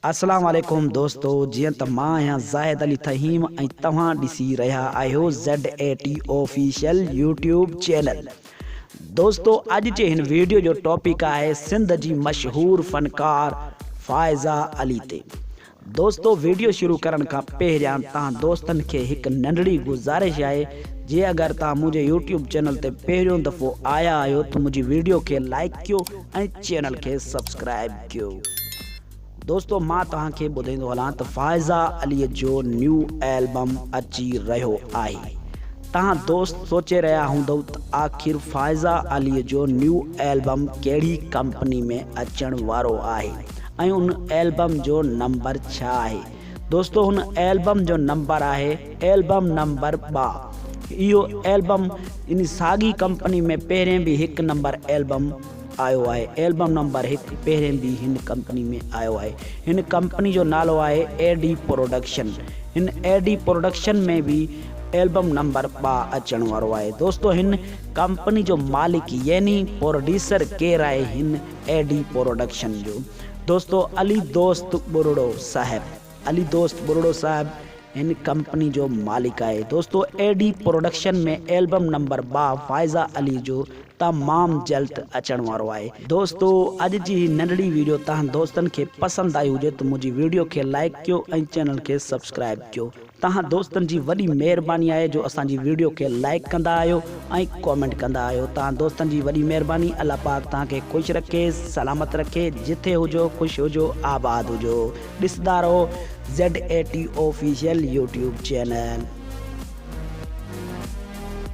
अस्सलाम वालेकुम दोस्तों, जी त मां आहियां ज़ाहिद अली तहीम ऐं तव्हां ॾिसी रहिया आहियो ZAT ऑफिशियल यूट्यूब चैनल। दोस्तों अॼु जे हिन वीडियो जो टॉपिक आहे सिंध जी मशहूर फ़नकार फ़ाइज़ा अली ते। दोस्तों वीडियो शुरू करण खां पहिरियां तव्हां दोस्तनि खे हिकु नंढड़ी गुज़ारिश आहे, जे अगर तव्हां मुझे यूट्यूब चैनल ते पहिरियों दफ़ो आया आहियो तो मुझी वीडियो के लाइक कयो ऐं चैनल के सब्सक्राइब कयो। दोस्तों मां तव्हांखे ॿुधाईंदो हलां त फ़ाइज़ा अली जो न्यू एल्बम अची रहियो आहे। तव्हां दोस्त सोचे रहिया हूंदव त आख़िर फ़ाइज़ा अली जो न्यू एल्बम कहिड़ी कंपनी में अचण वारो आहे ऐं उन एल्बम जो नंबर छा आहे। दोस्तों हुन एल्बम जो नंबर आहे एल्बम नंबर 2। इहो एल्बम इन साॻी कंपनी में पहिरें भी हिकु नंबर एल्बम आयो आहे। एल्बम नंबर 1 पहिरें भी हिन कंपनी में आयो आहे। हिन कंपनी जो नालो आहे AD प्रोडक्शन। हिन AD प्रोडक्शन में भी एल्बम नंबर 2 अचण वारो आहे। दोस्तों हिन कंपनी जो मालिक यानी प्रोड्यूसर केरु आहे हिन AD प्रोडक्शन जो? दोस्तों अली दोस्त बुरड़ो साहब। अली दोस्त बुरड़ो साहब इन कंपनी जो मालिक आहे। दोस्तों AD प्रोडक्शन में एल्बम नंबर 2 फ़ाइज़ा अली जो तमाम जल्द अचण वारो आहे। दोस्तों अॼु जी नंढड़ी वीडियो तव्हां दोस्तनि खे पसंदि आई हुजे तो मुंहिंजी वीडियो खे लाइक कयो ऐं चैनल खे सब्सक्राइब कयो। तव्हां दोस्तनि जी वॾी महिरबानी आहे जो असांजी वीडियो खे लाइक कंदा आहियो ऐं कॉमेंट कंदा आहियो। तव्हां दोस्तनि जी वॾी महिरबानी। अल्लाह पाक तव्हांखे ख़ुशि रखे, सलामत रखे, जिथे हुजो ख़ुशि हुजो, आबाद हुजो। ॾिसंदा रहो ZAT ऑफिशियल यूट्यूब चैनल।